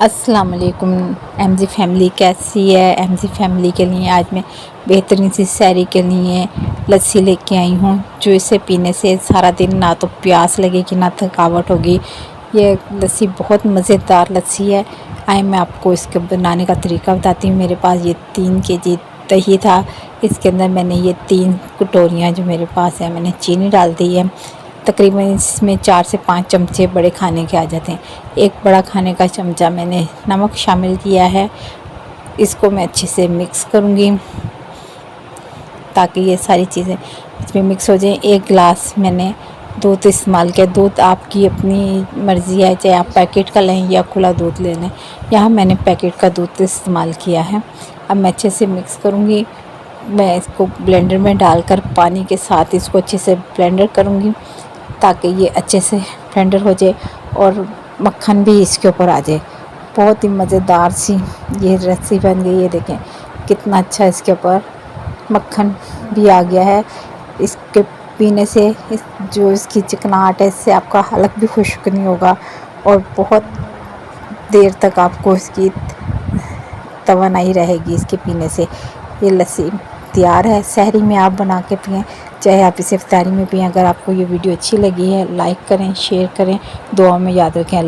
अस्सलाम वालेकुम MG family कैसी है। एमजी फैमिली के लिए आज मैं बेहतरीन सी सैरी के लिए लस्सी लेके आई हूँ, जो इसे पीने से सारा दिन ना तो प्यास लगेगी ना थकावट होगी। ये लस्सी बहुत मज़ेदार लस्सी है। आए मैं आपको इसके बनाने का तरीका बताती हूँ। मेरे पास ये 3 केजी दही था। इसके अंदर मैंने ये 3 कटोरियाँ जो मेरे पास है मैंने चीनी डाल दी है। तकरीबन इसमें 4 से 5 चमचे बड़े खाने के आ जाते हैं। एक बड़ा खाने का चमचा मैंने नमक शामिल किया है। इसको मैं अच्छे से मिक्स करूँगी ताकि ये सारी चीज़ें इसमें मिक्स हो जाएं। एक गिलास मैंने दूध इस्तेमाल किया। दूध आपकी अपनी मर्ज़ी है, चाहे आप पैकेट का लें या खुला दूध ले लें। यहाँ मैंने पैकेट का दूध इस्तेमाल किया है। अब मैं अच्छे से मिक्स करूँगी। मैं इसको ब्लेंडर में डालकर पानी के साथ इसको अच्छे से ब्लेंडर करूँगी ताकि ये अच्छे से ब्लेंडर हो जाए और मक्खन भी इसके ऊपर आ जाए। बहुत ही मज़ेदार सी ये लस्सी बन गई है। देखें कितना अच्छा इसके ऊपर मक्खन भी आ गया है। इसके पीने से जो इसकी चिकनाहट है इससे आपका हलक भी खुश्क नहीं होगा और बहुत देर तक आपको इसकी तवानाई रहेगी इसके पीने से। ये लस्सी तैयार है। सहरी में आप बना के पिएँ, चाहे आप इसे इफ्तारी में पिएँ। अगर आपको ये वीडियो अच्छी लगी है लाइक करें, शेयर करें, दुआ में याद रखें।